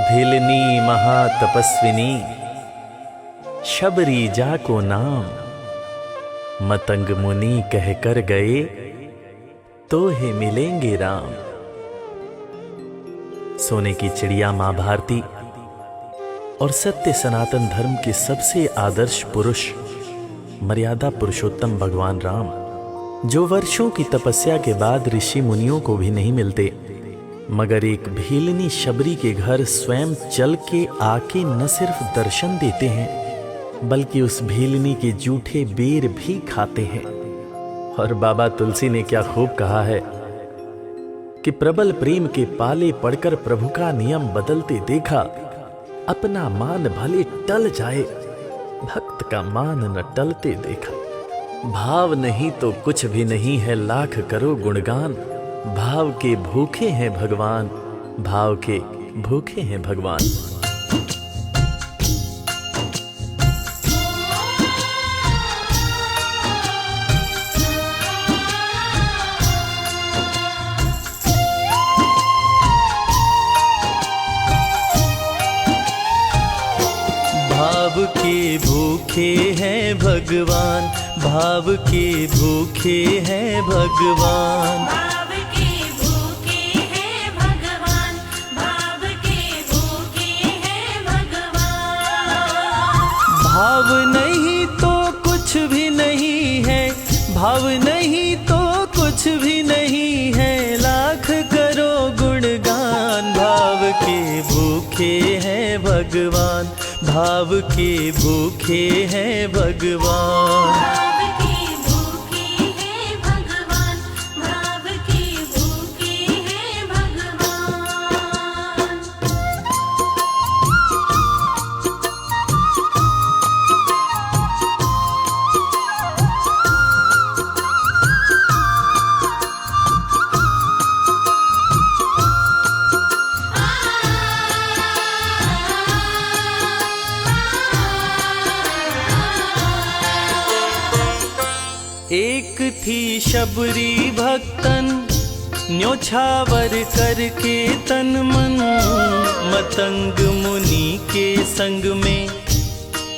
भिलनी महातपस्विनी शबरी जाको नाम, मतंग मुनि कह कर गए तो हे मिलेंगे राम। सोने की चिड़िया मां भारती और सत्य सनातन धर्म के सबसे आदर्श पुरुष मर्यादा पुरुषोत्तम भगवान राम, जो वर्षों की तपस्या के बाद ऋषि मुनियों को भी नहीं मिलते, मगर एक भीलनी शबरी के घर स्वयं चल के आके न सिर्फ दर्शन देते हैं बल्कि उस भीलनी के जूठे बेर भी खाते हैं। और बाबा तुलसी ने क्या खूब कहा है कि प्रबल प्रेम के पाले पड़कर प्रभु का नियम बदलते देखा, अपना मान भले टल जाए भक्त का मान न टलते देखा। भाव नहीं तो कुछ भी नहीं है, लाख करो गुणगान, भाव के भूखे हैं भगवान, भाव के भूखे हैं भगवान। भाव के भूखे हैं भगवान, भाव के भूखे हैं भगवान, भाव के भूखे हैं भगवान, भाव के भूखे हैं भगवान। भाव नहीं तो कुछ भी नहीं है, भाव नहीं तो कुछ भी नहीं है, लाख करो गुणगान। भाव के भूखे हैं भगवान, भाव के भूखे हैं भगवान। भाव के भूखे हैं भगवान, भाव के भूखे हैं भगवान। एक थी शबरी भक्तन, न्योछावर करके तन मन, मतंग मुनि के संग में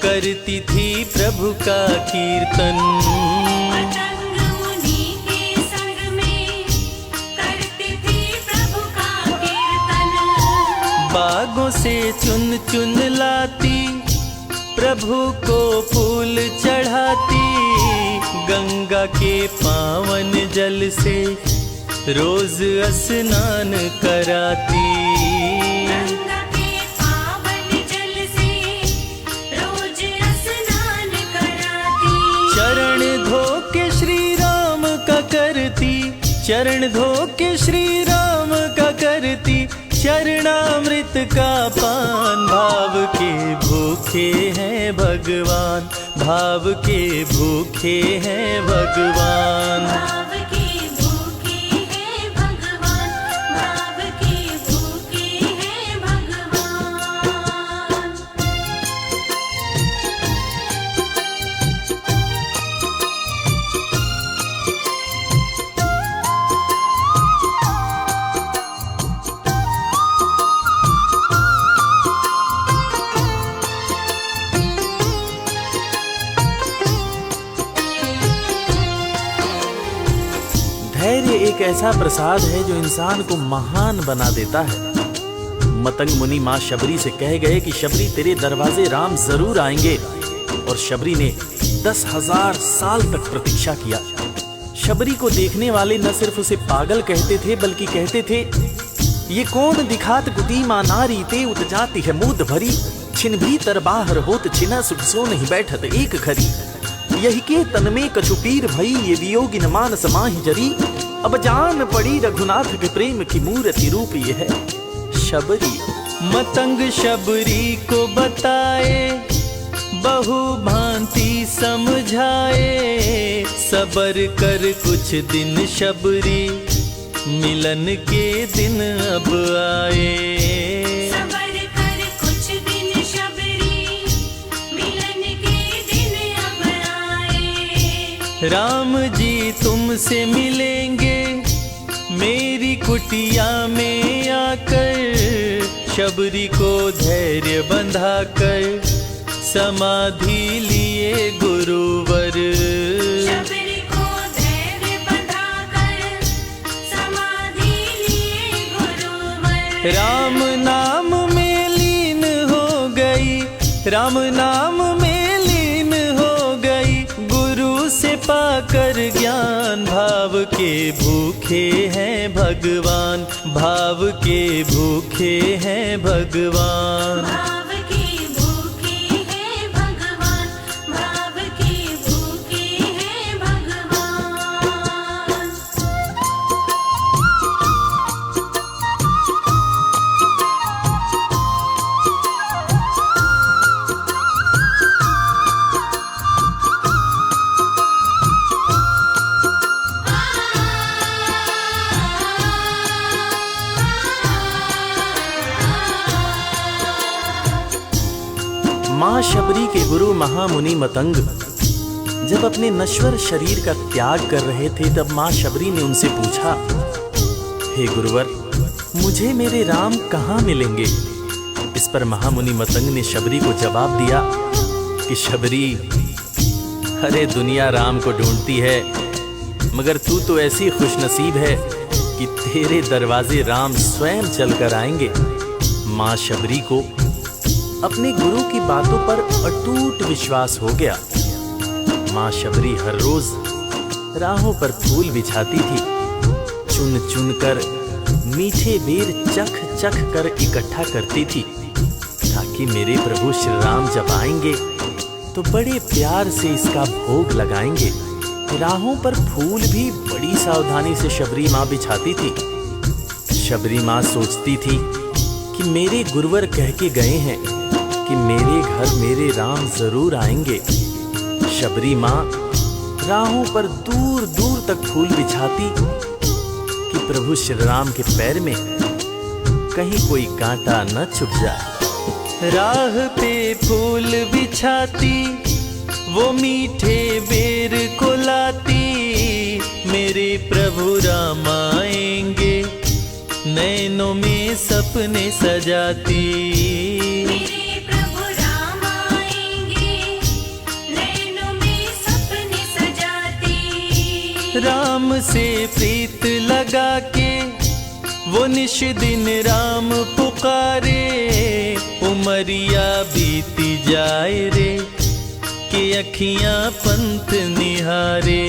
करती थी प्रभु का कीर्तन। मतंग मुनि के संग में करती थी प्रभु का कीर्तन। बागों से चुन चुन लाती, प्रभु को फूल चढ़ाती, गंगा के पावन जल से रोज स्नान कराती। गंगा के पावन जल से रोज स्नान कराती। चरण धो के श्री राम का करती, चरण धो के श्री राम का करती, चरणामृत का पान। भाव के भूखे हैं भगवान, भाव के भूखे हैं भगवान। भाव के भूखे हैं भगवान, भाव के भूखे हैं भगवान। धैर्य एक ऐसा प्रसाद है जो इंसान को महान बना देता है। मतंग मुनि मां शबरी से कह गए कि शबरी तेरे दरवाजे राम जरूर आएंगे, और शबरी ने 10,000 साल तक प्रतीक्षा किया। शबरी को देखने वाले न सिर्फ उसे पागल कहते थे बल्कि कहते थे, ये कौन दिखात कुटी मां नारी ते उत जाती है मूद भरी, छिन भीतर बाहर होत छिना सुख सो नहीं बैठत एक घड़ी, यही के तन में कछुपीर भई ये वियोगिन मानस माहि जरी, अब जान पड़ी रघुनाथ के प्रेम की मूर्ति रूप ये है शबरी। मतंग शबरी को बताए, बहु भांति समझाए, सबर कर कुछ दिन शबरी, मिलन के दिन अब आए। सबर कर कुछ दिन शबरी, मिलन के दिन अब आए। राम जी तुमसे मिलेंगे मेरी कुटिया में आकर, शबरी को धैर्य बंधा कर समाधि लिए गुरुवर। शबरी को धैर्य बंधाकर समाधि लिए गुरुवर। राम नाम में लीन हो गई, राम नाम में लीन हो गई, गुरु से पाकर ज्ञान। भाव के भूखे हैं भगवान, भाव के भूखे हैं भगवान। भाव के भूखे हैं भगवान, भाव के भूखे हैं भगवान। माँ शबरी के गुरु महामुनि मतंग जब अपने नश्वर शरीर का त्याग कर रहे थे, तब माँ शबरी ने उनसे पूछा, हे गुरुवर, मुझे मेरे राम कहाँ मिलेंगे? इस पर महामुनि मतंग ने शबरी को जवाब दिया कि शबरी, अरे दुनिया राम को ढूंढती है, मगर तू तो ऐसी खुशनसीब है कि तेरे दरवाजे राम स्वयं चलकर आएंगे। माँ शबरी को अपने गुरु की बातों पर अटूट विश्वास हो गया। माँ शबरी हर रोज राहों पर फूल बिछाती थी, चुन चुन कर मीठे बेर चख चख कर इकट्ठा करती थी, ताकि मेरे प्रभु श्री राम जब आएंगे तो बड़े प्यार से इसका भोग लगाएंगे। राहों पर फूल भी बड़ी सावधानी से शबरी माँ बिछाती थी। शबरी माँ सोचती थी कि मेरे गुरुवर कह के गए हैं कि मेरे घर मेरे राम जरूर आएंगे। शबरी माँ राहों पर दूर दूर तक फूल बिछाती कि प्रभु श्री राम के पैर में कहीं कोई कांटा न चुभ जाए। राह पे फूल बिछाती, वो मीठे बेर को लाती, मेरे प्रभु राम आएंगे, नैनों में सपने सजाती। मेरे प्रभु राम आएंगे, नैनों में सपने सजाती। राम से प्रीत लगा के वो निश दिन राम पुकारे, उमरिया बीती जाए रे कि अखियां पंथ निहारे।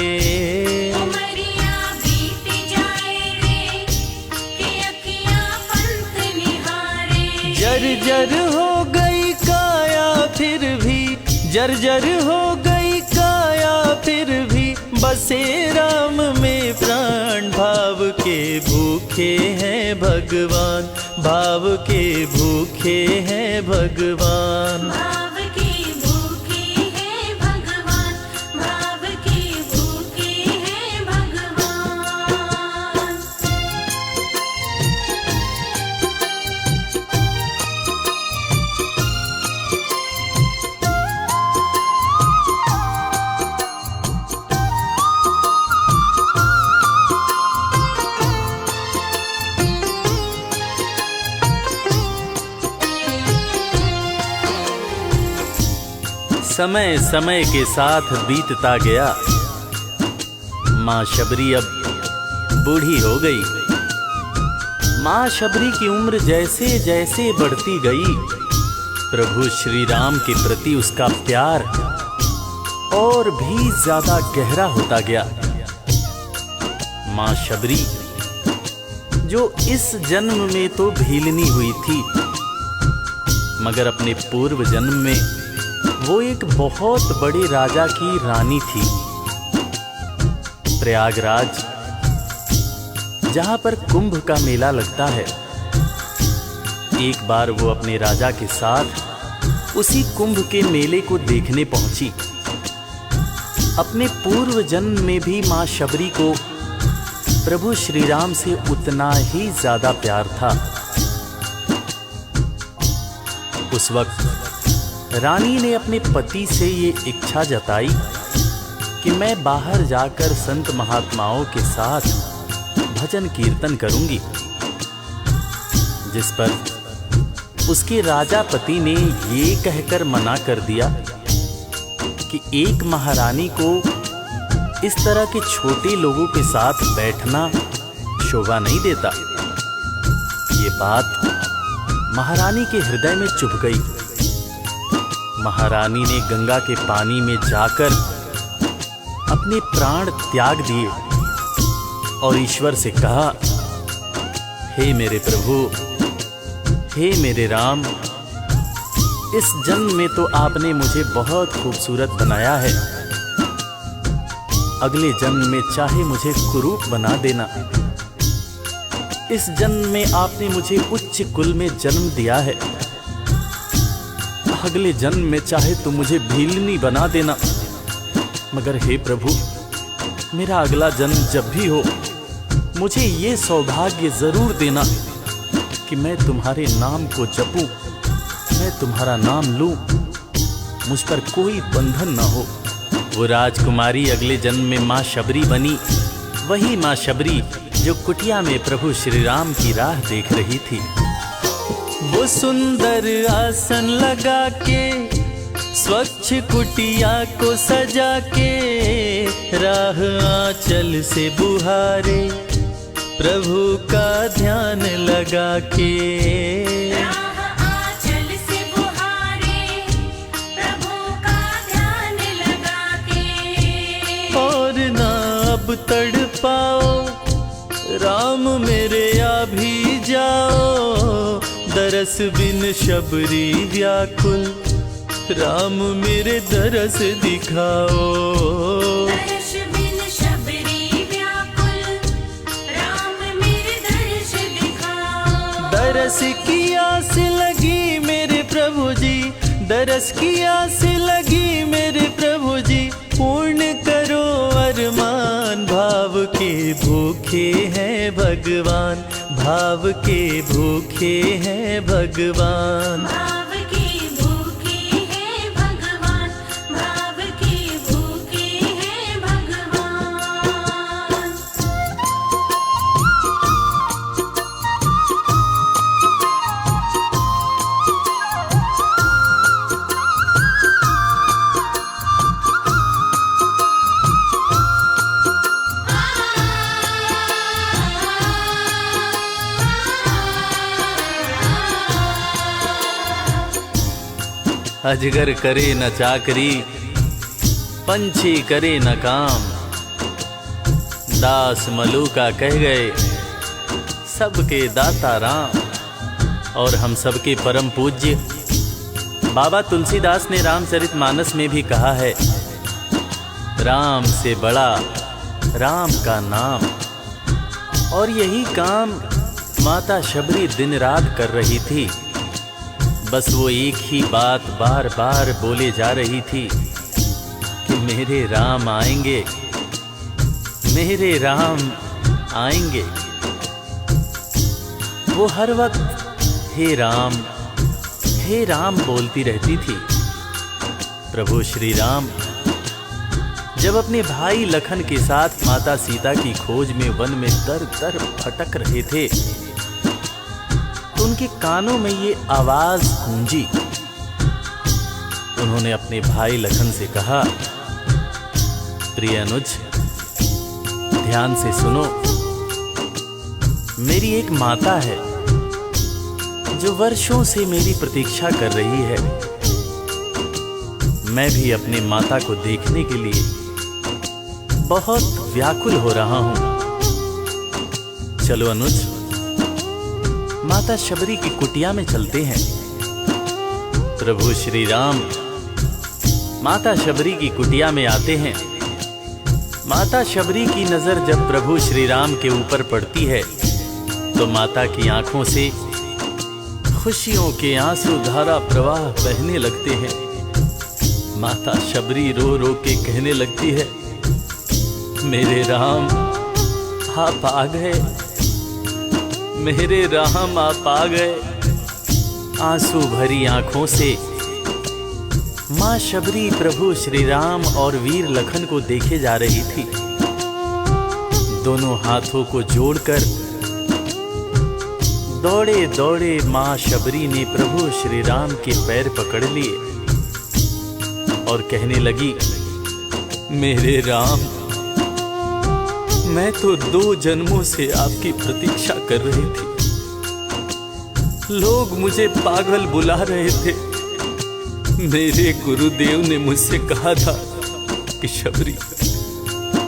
उमरिया बीती जाए रे कि अखियां पंथ निहारे। जर्जर हो गई काया फिर भी, जर्जर हो गई काया फिर भी, बसे राम में प्राण। भाव के भूखे हैं भगवान, भाव के भूखे हैं भगवान। भाव के भूखे हैं भगवान, भाव के भूखे हैं भगवान। समय समय के साथ बीतता गया। माँ शबरी अब बूढ़ी हो गई। माँ शबरी की उम्र जैसे जैसे बढ़ती गई, प्रभु श्री राम के प्रति उसका प्यार और भी ज्यादा गहरा होता गया। माँ शबरी जो इस जन्म में तो भीलनी हुई थी, मगर अपने पूर्व जन्म में वो एक बहुत बड़े राजा की रानी थी। प्रयागराज, जहां पर कुंभ का मेला लगता है, एक बार वो अपने राजा के साथ उसी कुंभ के मेले को देखने पहुंची। अपने पूर्व जन्म में भी मां शबरी को प्रभु श्री राम से उतना ही ज्यादा प्यार था। उस वक्त रानी ने अपने पति से ये इच्छा जताई कि मैं बाहर जाकर संत महात्माओं के साथ भजन कीर्तन करूंगी, जिस पर उसके राजा पति ने ये कहकर मना कर दिया कि एक महारानी को इस तरह के छोटे लोगों के साथ बैठना शोभा नहीं देता। ये बात महारानी के हृदय में चुभ गई। महारानी ने गंगा के पानी में जाकर अपने प्राण त्याग दिए और ईश्वर से कहा, हे मेरे प्रभु, हे मेरे राम, इस जन्म में तो आपने मुझे बहुत खूबसूरत बनाया है, अगले जन्म में चाहे मुझे कुरूप बना देना। इस जन्म में आपने मुझे उच्च कुल में जन्म दिया है, अगले जन्म में चाहे तो मुझे भीलनी बना देना। मगर हे प्रभु, मेरा अगला जन्म जब भी हो, मुझे ये सौभाग्य जरूर देना कि मैं तुम्हारे नाम को जपूं, मैं तुम्हारा नाम लूं, मुझ पर कोई बंधन ना हो। वो राजकुमारी अगले जन्म में माँ शबरी बनी, वही माँ शबरी जो कुटिया में प्रभु श्री राम की राह देख रही थी। वो सुंदर आसन लगा के स्वच्छ कुटिया को सजा के राह आंचल से बुहारे प्रभु का ध्यान लगा के। राह आंचल से बुहारे प्रभु का ध्यान लगा के। और ना अब तड़पाओ राम मेरे, आ भी जाओ, दरस बिन शबरी व्याकुल, राम मेरे दरस दिखाओ। दर्श बिन शबरी व्याकुल, राम मेरे दर्श दिखाओ। दरस की आस लगी मेरे प्रभु जी, दरस की आस लगी मेरे प्रभु जी, पूर्ण करो अरमान। भाव के भूखे हैं भगवान, भाव के भूखे हैं भगवान। भाव के भूखे हैं भगवान, भाव के भूखे हैं भगवान। अजगर करे न चाकरी, पंछी करे न काम, दास मलूका कह गए सबके दाता राम। और हम सबके परम पूज्य बाबा तुलसीदास ने रामचरितमानस में भी कहा है, राम से बड़ा राम का नाम। और यही काम माता शबरी दिन रात कर रही थी। बस वो एक ही बात बार बार बोले जा रही थी कि मेरे राम आएंगे, मेरे राम आएंगे। वो हर वक्त हे राम बोलती रहती थी। प्रभु श्री राम जब अपने भाई लखन के साथ माता सीता की खोज में वन में दर दर भटक रहे थे, तो उनके कानों में ये आवाज गूंजी। उन्होंने अपने भाई लखन से कहा, प्रिय अनुज, ध्यान से सुनो। मेरी एक माता है जो वर्षों से मेरी प्रतीक्षा कर रही है। मैं भी अपनी माता को देखने के लिए बहुत व्याकुल हो रहा हूं। चलो अनुज, माता शबरी की कुटिया में चलते हैं। प्रभु श्री राम माता शबरी की कुटिया में आते हैं। माता शबरी की नजर जब प्रभु श्री राम के ऊपर पड़ती है तो माता की आंखों से खुशियों के आंसू धारा प्रवाह बहने लगते हैं। माता शबरी रो रो के कहने लगती है, मेरे राम आप आ गए, मेरे राम आप आ गए। आंसू भरी आंखों से मां शबरी प्रभु श्री राम और वीर लखन को देखे जा रही थी। दोनों हाथों को जोड़कर दौड़े दौड़े माँ शबरी ने प्रभु श्री राम के पैर पकड़ लिए और कहने लगी, मेरे राम, मैं तो 2 जन्मों से आपकी प्रतीक्षा कर रही थी। लोग मुझे पागल बुला रहे थे। मेरे गुरुदेव ने मुझसे कहा था कि शबरी,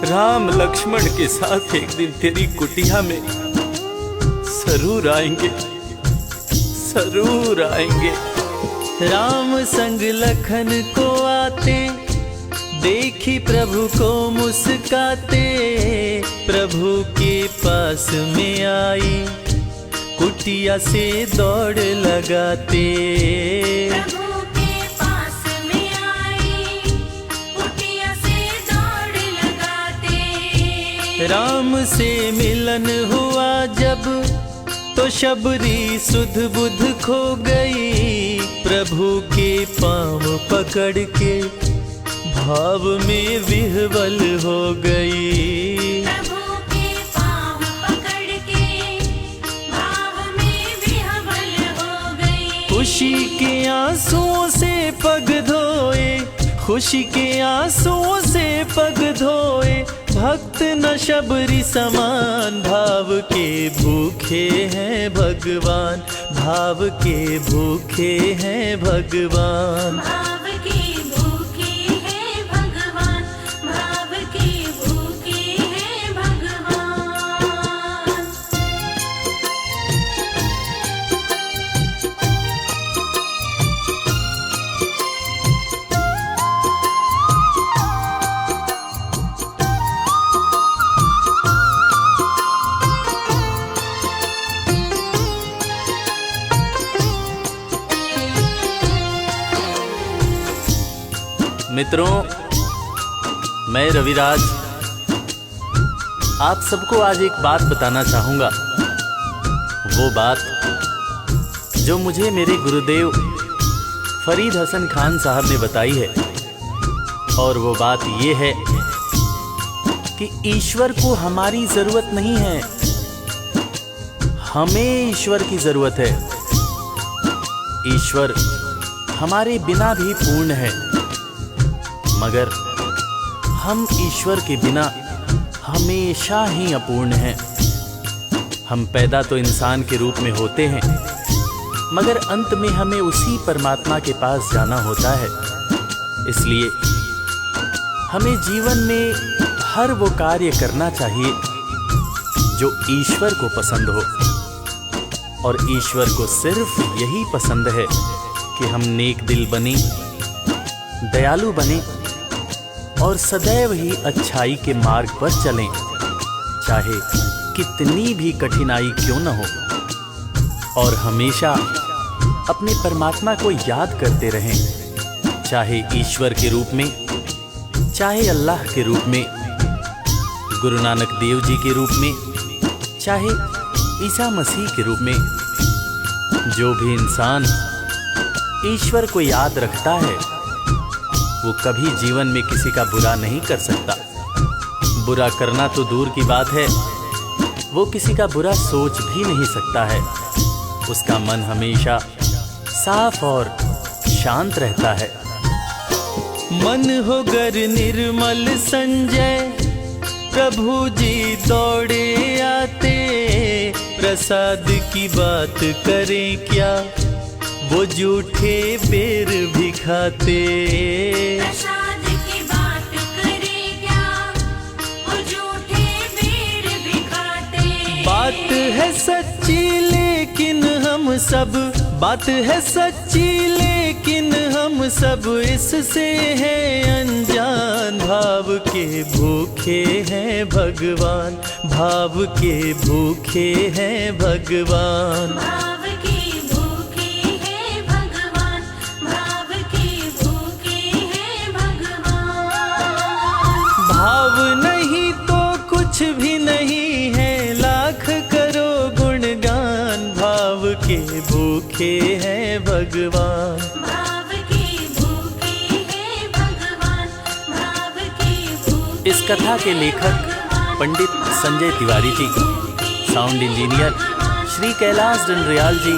राम लक्ष्मण के साथ एक दिन तेरी कुटिया में जरूर आएंगे, जरूर आएंगे। राम संग लखन को आते, देखी प्रभु को मुस्काते, प्रभु के पास में आई, कुटिया से दौड़ लगाते। प्रभु के पास में आई, कुटिया से दौड़ लगाते। राम से मिलन हुआ जब, तो शबरी सुध बुध खो गई, प्रभु के पाँव पकड़ के भाव में विह्वल हो गई। प्रभु के पाँव पकड़ के भाव में विह्वल हो गई। खुशी के आंसुओं से पग धोए, खुशी के आंसुओं से पग धोए, भक्त न शबरी समान, भाव के भूखे हैं भगवान, भाव के भूखे हैं भगवान। भाव के भूखे हैं भगवान, भाव के भूखे हैं भगवान। मित्रों, मैं रविराज आप सबको आज एक बात बताना चाहूंगा। वो बात जो मुझे मेरे गुरुदेव फरीद हसन खान साहब ने बताई है, और वो बात ये है कि ईश्वर को हमारी जरूरत नहीं है, हमें ईश्वर की जरूरत है। ईश्वर हमारे बिना भी पूर्ण है, मगर हम ईश्वर के बिना हमेशा ही अपूर्ण हैं। हम पैदा तो इंसान के रूप में होते हैं, मगर अंत में हमें उसी परमात्मा के पास जाना होता है। इसलिए हमें जीवन में हर वो कार्य करना चाहिए जो ईश्वर को पसंद हो, और ईश्वर को सिर्फ यही पसंद है कि हम नेक दिल बने, दयालु बने और सदैव ही अच्छाई के मार्ग पर चलें, चाहे कितनी भी कठिनाई क्यों न हो। और हमेशा अपने परमात्मा को याद करते रहें, चाहे ईश्वर के रूप में, चाहे अल्लाह के रूप में, गुरु नानक देव जी के रूप में, चाहे ईसा मसीह के रूप में। जो भी इंसान ईश्वर को याद रखता है, वो कभी जीवन में किसी का बुरा नहीं कर सकता। बुरा करना तो दूर की बात है, वो किसी का बुरा सोच भी नहीं सकता है। उसका मन हमेशा साफ और शांत रहता है। मन हो गर निर्मल संजय, प्रभु जी दौड़े आते, प्रसाद की बात करें क्या, वो झूठे बेर भी खाते। प्रसाद की बात करें क्या, वो झूठे बेर भी खाते। बात है सच्ची लेकिन हम सब, बात है सच्ची लेकिन हम सब इससे हैं अनजान। भाव के भूखे हैं भगवान, भाव के भूखे हैं भगवान। भाव के भूखे हैं भगवान, भाव के भूखे हैं भगवान। भाव नहीं तो कुछ भी नहीं है, लाख करो गुणगान। भाव के भूखे हैं भगवान। भाव के भूखे हैं भगवान, भाव के भूखे। इस कथा के लेखक पंडित संजय तिवारी जी, साउंड इंजीनियर श्री कैलाश डंडरियाल जी,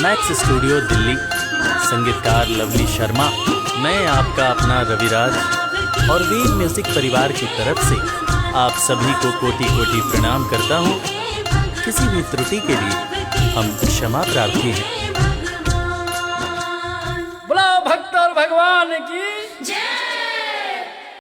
मैक्स स्टूडियो दिल्ली, संगीतकार लवली शर्मा, मैं आपका अपना रविराज और वेद म्यूजिक परिवार की तरफ से आप सभी को कोटि कोटि प्रणाम करता हूँ। किसी भी त्रुटि के लिए हम क्षमा प्रार्थी हैं। बोला भक्त और भगवान की